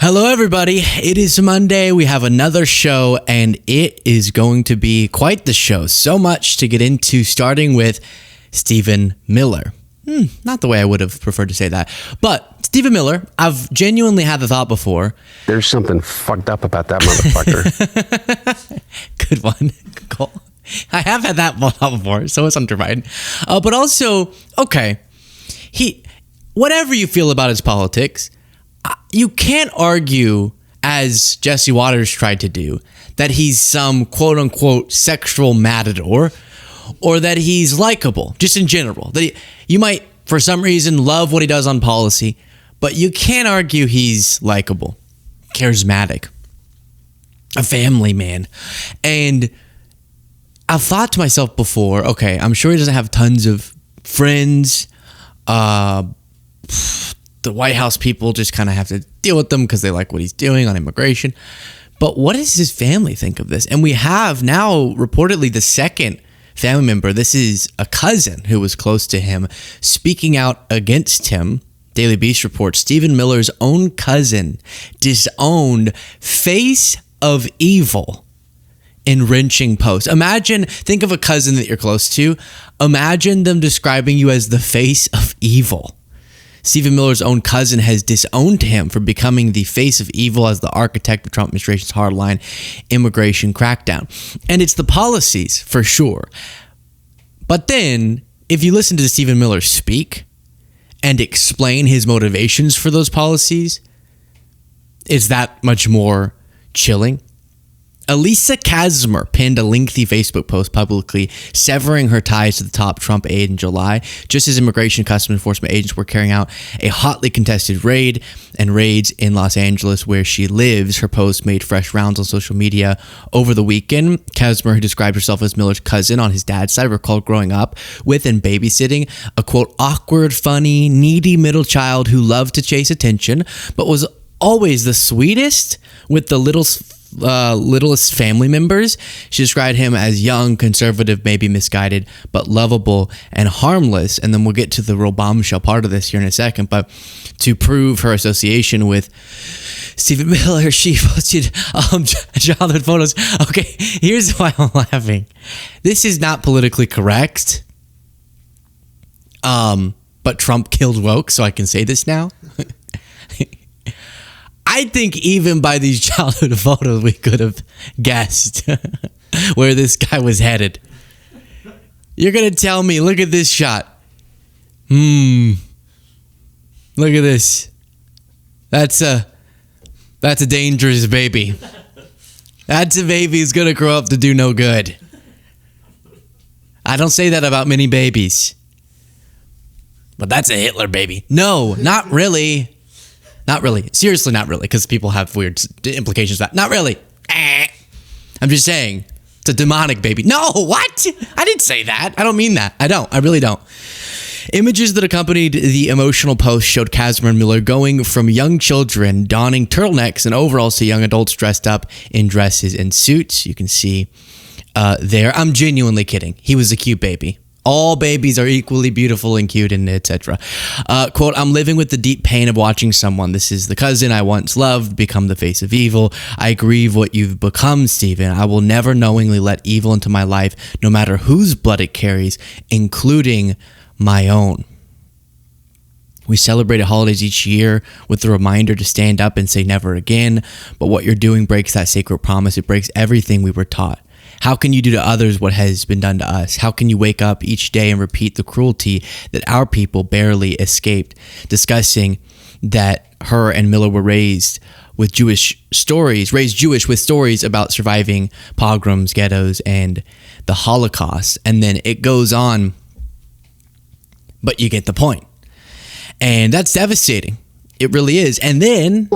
Hello, everybody. It is Monday. We have another show, and it is going to be quite the show. So much to get into, starting with Stephen Miller. Not the way I would have preferred to say that. But Stephen Miller, I've genuinely had the thought before. There's something fucked up about that motherfucker. Good one. Cool. I have had that thought before, so it's under mine. But also, okay, whatever you feel about his politics, you can't argue, as Jesse Waters tried to do, that he's some quote-unquote sexual matador or that he's likable, just in general. That you might, for some reason, love what he does on policy, but you can't argue he's likable, charismatic, a family man. And I've thought to myself before, okay, I'm sure he doesn't have tons of friends. The White House people just kind of have to deal with them because they like what he's doing on immigration. But what does his family think of this? And we have now reportedly the second family member. This is a cousin who was close to him speaking out against him. Daily Beast reports Stephen Miller's own cousin disowned face of evil in wrenching posts. Think of a cousin that you're close to. Imagine them describing you as the face of evil. Stephen Miller's own cousin has disowned him for becoming the face of evil as the architect of Trump administration's hardline immigration crackdown. And it's the policies, for sure. But then, if you listen to Stephen Miller speak and explain his motivations for those policies, it's that much more chilling. Elisa Kazmer penned a lengthy Facebook post publicly severing her ties to the top Trump aide in July, just as immigration and customs enforcement agents were carrying out a hotly contested raids in Los Angeles where she lives. Her post made fresh rounds on social media over the weekend. Kazmer, who described herself as Miller's cousin on his dad's side, recalled growing up with and babysitting a, quote, awkward, funny, needy middle child who loved to chase attention, but was always the sweetest with the littlest family members. She described him as young, conservative, maybe misguided, but lovable and harmless. And then we'll get to the real bombshell part of this here in a second. But to prove her association with Stephen Miller, she posted childhood photos. Okay, here's why I'm laughing. This is not politically correct. But Trump killed woke, so I can say this now. I think even by these childhood photos, we could have guessed where this guy was headed. You're going to tell me, look at this shot. Look at this. That's a dangerous baby. That's a baby who's going to grow up to do no good. I don't say that about many babies. But that's a Hitler baby. No, not really. Not really. Seriously, not really, because people have weird implications of that. Not really. I'm just saying, it's a demonic baby. No, what? I didn't say that. I don't mean that. I really don't. Images that accompanied the emotional post showed Kazmer and Miller going from young children donning turtlenecks and overalls to young adults dressed up in dresses and suits. You can see there. I'm genuinely kidding. He was a cute baby. All babies are equally beautiful and cute and etc. Quote, I'm living with the deep pain of watching someone, this is the cousin I once loved, become the face of evil. I grieve what you've become, Stephen. I will never knowingly let evil into my life, no matter whose blood it carries, including my own. We celebrate holidays each year with the reminder to stand up and say never again. But what you're doing breaks that sacred promise. It breaks everything we were taught. How can you do to others what has been done to us? How can you wake up each day and repeat the cruelty that our people barely escaped? Discussing that her and Miller were raised Jewish with stories about surviving pogroms, ghettos, and the Holocaust. And then it goes on, but you get the point. And that's devastating. It really is. And then...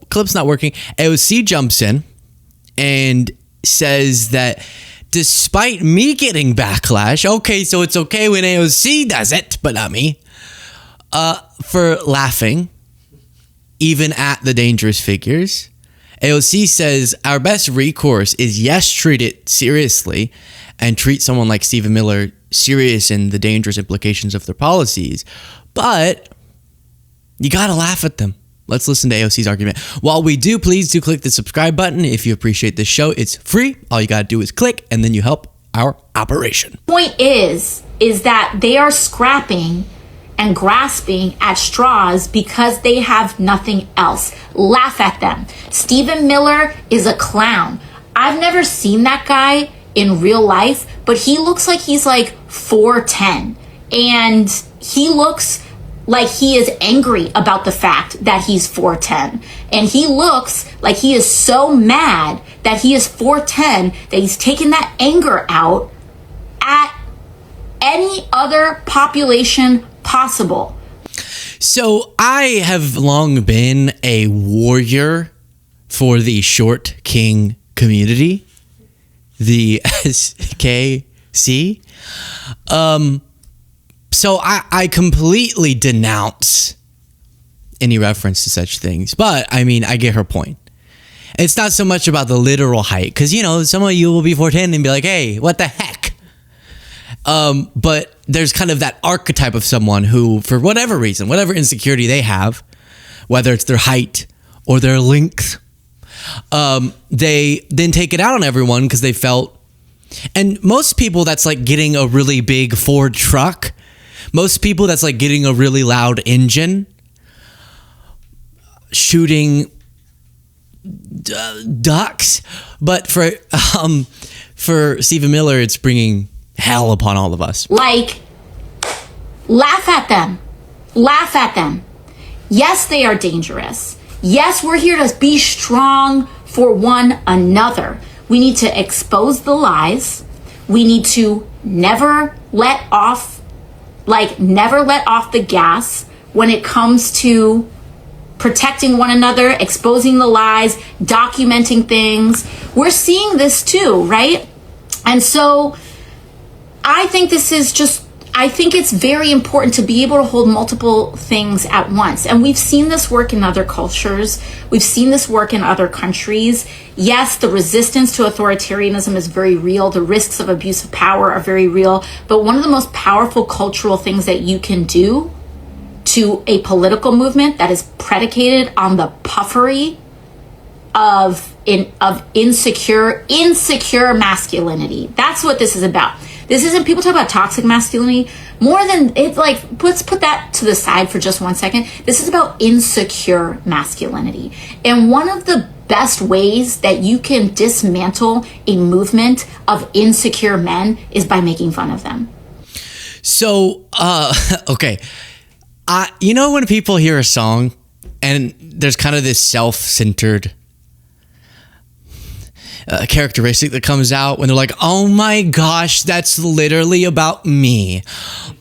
clip's not working. AOC jumps in and says that despite me getting backlash, okay, so it's okay when AOC does it, but not me, for laughing, even at the dangerous figures. AOC says our best recourse is yes, treat it seriously and treat someone like Stephen Miller serious in the dangerous implications of their policies, but you gotta laugh at them. let's listen to AOC's argument. While we do, please do click the subscribe button if you appreciate this show. It's free. All you got to do is click, and then you help our operation. Point is that they are scrapping and grasping at straws because they have nothing else. Laugh at them. Stephen Miller is a clown. I've never seen that guy in real life, but he looks like he's like 4'10", and he looks like he is angry about the fact that he's 4'10", and he looks like he is so mad that he is 4'10", that he's taking that anger out at any other population possible. So I have long been a warrior for the short king community, the SKC. So I completely denounce any reference to such things. But I mean, I get her point. It's not so much about the literal height, because, you know, some of you will be 4'10" and be like, hey, what the heck? But there's kind of that archetype of someone who, for whatever reason, whatever insecurity they have, whether it's their height or their length, they then take it out on everyone because they felt, and most people that's like getting a really big Ford truck, most people that's like getting a really loud engine, shooting ducks, but for Stephen Miller, it's bringing hell upon all of us. Like, laugh at them. Laugh at them. Yes, they are dangerous. Yes, we're here to be strong for one another. We need to expose the lies. We need to never let off the gas when it comes to protecting one another, exposing the lies, documenting things. We're seeing this too, right? And so I think it's very important to be able to hold multiple things at once. And we've seen this work in other cultures. We've seen this work in other countries. Yes, the resistance to authoritarianism is very real. The risks of abuse of power are very real. But one of the most powerful cultural things that you can do to a political movement that is predicated on the puffery of insecure masculinity. That's what this is about. This isn't, people talk about toxic masculinity, more than, it's like, let's put that to the side for just one second. This is about insecure masculinity. And one of the best ways that you can dismantle a movement of insecure men is by making fun of them. So, okay. You know when people hear a song and there's kind of this self-centered characteristic that comes out when they're like, oh my gosh, that's literally about me.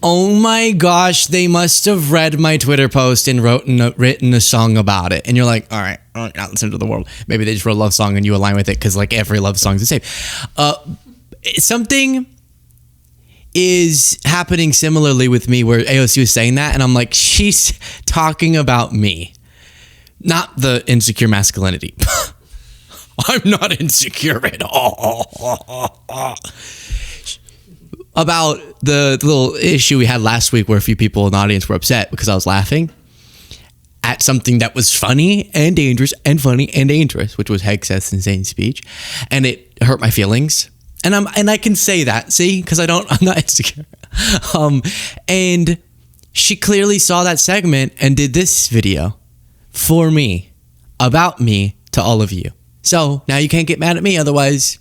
Oh my gosh, they must have read my Twitter post and written a song about it. And you're like, all right, not listen to the world. Maybe they just wrote a love song and you align with it because like every love song is the same. Something is happening similarly with me where AOC was saying that and I'm like, she's talking about me, not the insecure masculinity. I'm not insecure at all. About the little issue we had last week where a few people in the audience were upset because I was laughing at something that was funny and dangerous and funny and dangerous, which was Hegseth's insane speech, and it hurt my feelings. And I can say that, see, because I'm not insecure. And she clearly saw that segment and did this video for me, about me, to all of you. So now you can't get mad at me. Otherwise,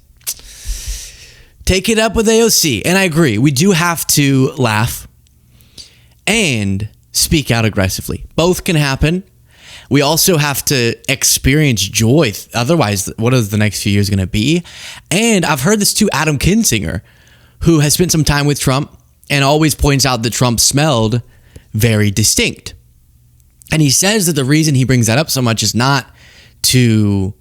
take it up with AOC. And I agree. We do have to laugh and speak out aggressively. Both can happen. We also have to experience joy. Otherwise, what is the next few years going to be? And I've heard this too, Adam Kinzinger, who has spent some time with Trump and always points out that Trump smelled very distinct. And he says that the reason he brings that up so much is not to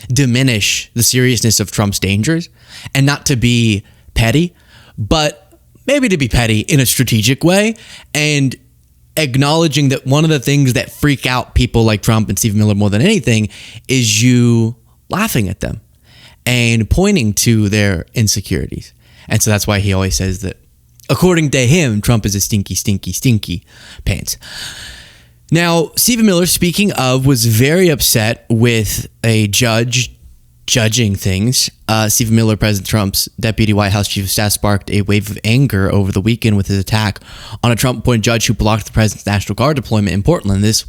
diminish the seriousness of Trump's dangers and not to be petty, but maybe to be petty in a strategic way and acknowledging that one of the things that freak out people like Trump and Stephen Miller more than anything is you laughing at them and pointing to their insecurities. And so that's why he always says that, according to him, Trump is a stinky, stinky, stinky pants. Now, Stephen Miller, speaking of, was very upset with a judge judging things. Stephen Miller, President Trump's deputy White House chief of staff, sparked a wave of anger over the weekend with his attack on a Trump-appointed judge who blocked the president's National Guard deployment in Portland. This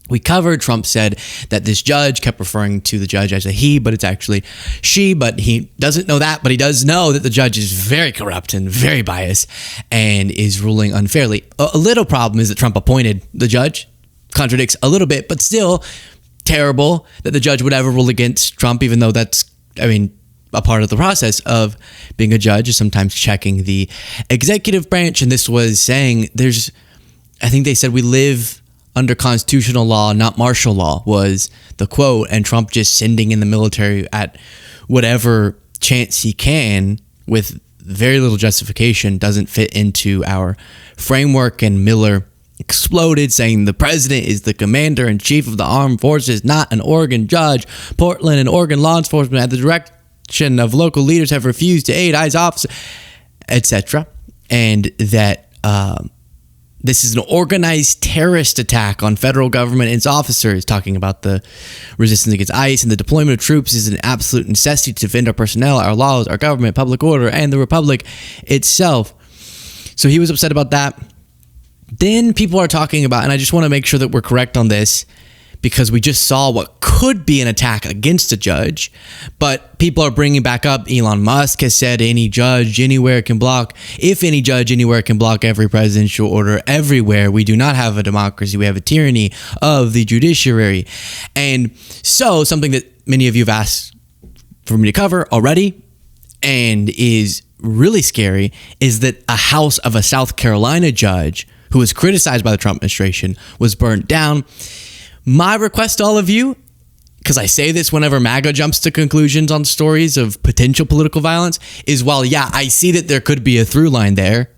we covered. Trump said that this judge kept referring to the judge as a he, but it's actually she, but he doesn't know that, but he does know that the judge is very corrupt and very biased and is ruling unfairly. A little problem is that Trump appointed the judge. Contradicts a little bit, but still terrible that the judge would ever rule against Trump, even though that's, a part of the process of being a judge is sometimes checking the executive branch. And this was saying I think they said we live under constitutional law, not martial law, was the quote. And Trump just sending in the military at whatever chance he can with very little justification doesn't fit into our framework. And Miller exploded, saying the president is the commander in chief of the armed forces, not an Oregon judge. Portland and Oregon law enforcement at the direction of local leaders have refused to aid ICE officers, etc. And that this is an organized terrorist attack on federal government and its officers, talking about the resistance against ICE, and the deployment of troops is an absolute necessity to defend our personnel, our laws, our government, public order, and the republic itself. So he was upset about that. Then people are talking about, and I just want to make sure that we're correct on this, because we just saw what could be an attack against a judge, but people are bringing back up Elon Musk has said any judge anywhere can block. If any judge anywhere can block every presidential order everywhere, we do not have a democracy. We have a tyranny of the judiciary. And so something that many of you have asked for me to cover already and is really scary is that a house of a South Carolina judge who was criticized by the Trump administration was burnt down. My request to all of you, because I say this whenever MAGA jumps to conclusions on stories of potential political violence, is while, yeah, I see that there could be a through line there,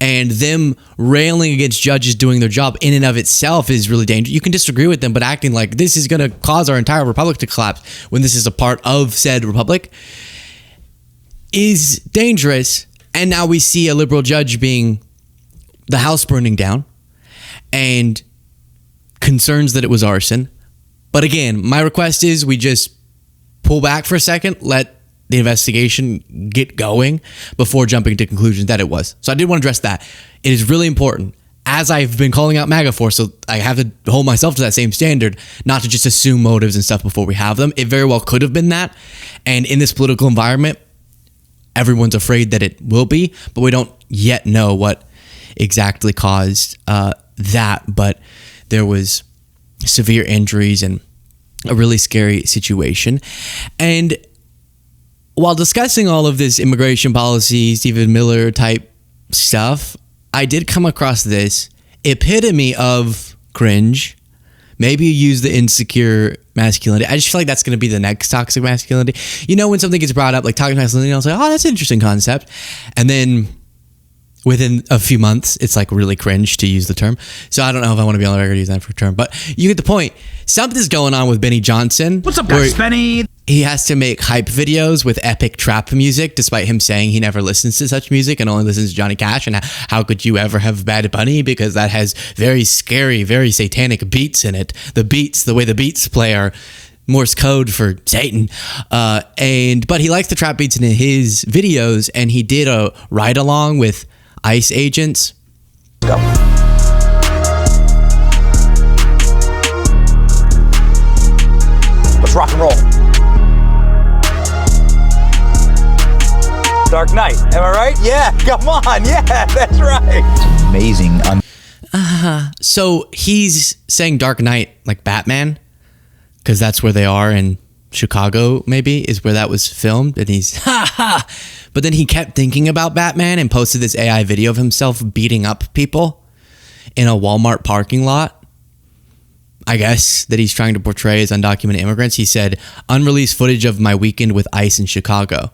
and them railing against judges doing their job in and of itself is really dangerous. You can disagree with them, but acting like this is going to cause our entire republic to collapse when this is a part of said republic is dangerous. And now we see a liberal judge being the house burning down and concerns that it was arson. But again, my request is we just pull back for a second, let the investigation get going before jumping to conclusions that it was. So I did want to address that. It is really important, as I've been calling out MAGA for, so I have to hold myself to that same standard, not to just assume motives and stuff before we have them. It very well could have been that. And in this political environment, everyone's afraid that it will be, but we don't yet know what exactly caused that. But there was severe injuries and a really scary situation. And while discussing all of this immigration policy, Stephen Miller type stuff, I did come across this epitome of cringe. Maybe you use the insecure masculinity. I just feel like that's going to be the next toxic masculinity. You know, when something gets brought up, like toxic masculinity, I'll say, oh, that's an interesting concept. And then within a few months, it's like really cringe to use the term. So I don't know if I want to be on the record using that for a term, but you get the point. Something's going on with Benny Johnson. What's up, guys? Benny. He has to make hype videos with epic trap music, despite him saying he never listens to such music and only listens to Johnny Cash. And how could you ever have Bad Bunny? Because that has very scary, very satanic beats in it. The beats, the way the beats play are Morse code for Satan. But he likes the trap beats in his videos, and he did a ride along with ICE agents. Go. Let's rock and roll. Dark Knight, am I right? Yeah, come on, yeah, that's right. Amazing. So he's saying Dark Knight like Batman, because that's where they are in Chicago, maybe, is where that was filmed. And he's, But then he kept thinking about Batman and posted this AI video of himself beating up people in a Walmart parking lot. I guess that he's trying to portray as undocumented immigrants. He said, unreleased footage of my weekend with ICE in Chicago.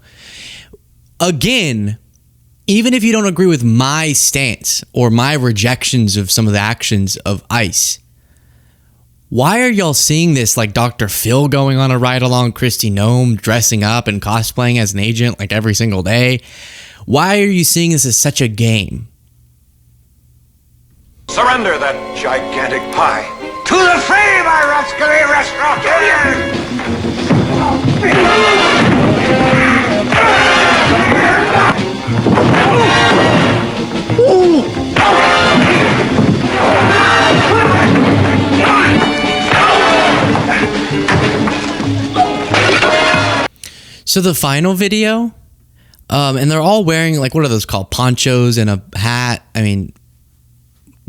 Again, even if you don't agree with my stance or my rejections of some of the actions of ICE, why are y'all seeing this like Dr. Phil going on a ride along, Kristi Noem dressing up and cosplaying as an agent like every single day? Why are you seeing this as such a game? Surrender that gigantic pie. To the free, my rascally restaurant! So the final video, and they're all wearing, like, what are those called? Ponchos and a hat. I mean,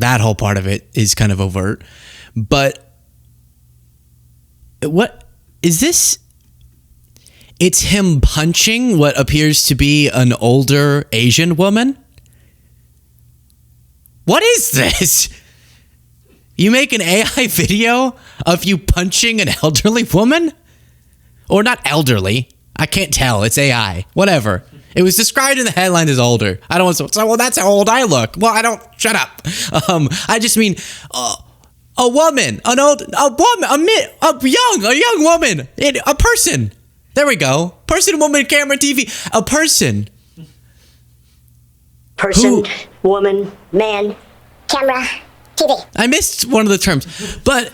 that whole part of it is kind of overt. But what is this? It's him punching what appears to be an older Asian woman. What is this? You make an AI video of you punching an elderly woman? Or not elderly. I can't tell. It's AI. Whatever. It was described in the headline as older. I don't want to say, well, that's how old I look. Well, I don't. Shut up. I just mean a woman, a young woman, a person. There we go. Person, woman, camera, TV. A person. Person, woman, man, camera, TV. I missed one of the terms. But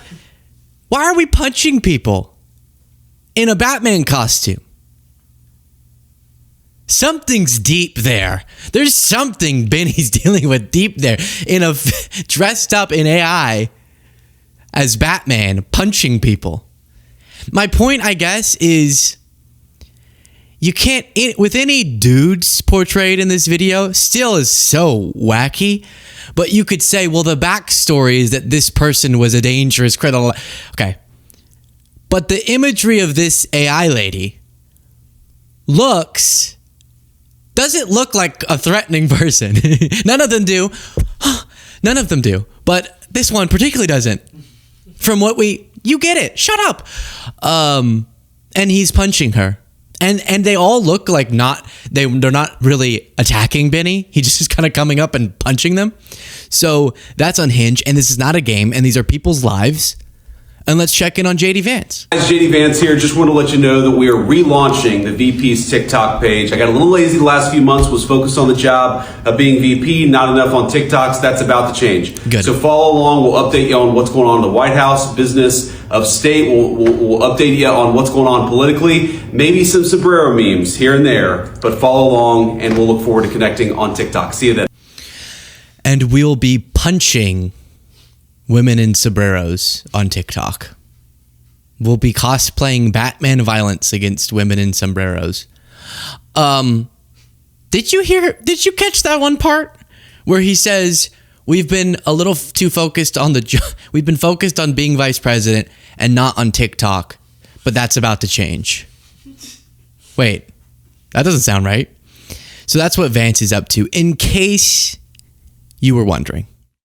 why are we punching people in a Batman costume? Something's deep there. There's something Benny's dealing with deep there. Dressed up in AI as Batman punching people. My point, I guess, is you can't, with any dudes portrayed in this video, still is so wacky. But you could say, well, the backstory is that this person was a dangerous criminal. Okay. But the imagery of this AI lady doesn't look like a threatening person. None of them do. None of them do. But this one particularly doesn't. From what you get it. Shut up. And he's punching her. And they all look like they're not really attacking Benny. He just is kind of coming up and punching them. So that's unhinged. And this is not a game. And these are people's lives. And let's check in on JD Vance. Guys, JD Vance here. Just want to let you know that we are relaunching the VP's TikTok page. I got a little lazy the last few months, was focused on the job of being VP, not enough on TikToks. That's about to change. Good. So follow along. We'll update you on what's going on in the White House, business of state. We'll update you on what's going on politically. Maybe some sombrero memes here and there, but follow along and we'll look forward to connecting on TikTok. See you then. And we'll be punching women in sombreros on TikTok. We'll be cosplaying Batman violence against women in sombreros. Did you catch that one part where he says we've been a little too focused on we've been focused on being vice president and not on TikTok, but that's about to change. Wait, that doesn't sound right. So that's what Vance is up to, in case you were wondering.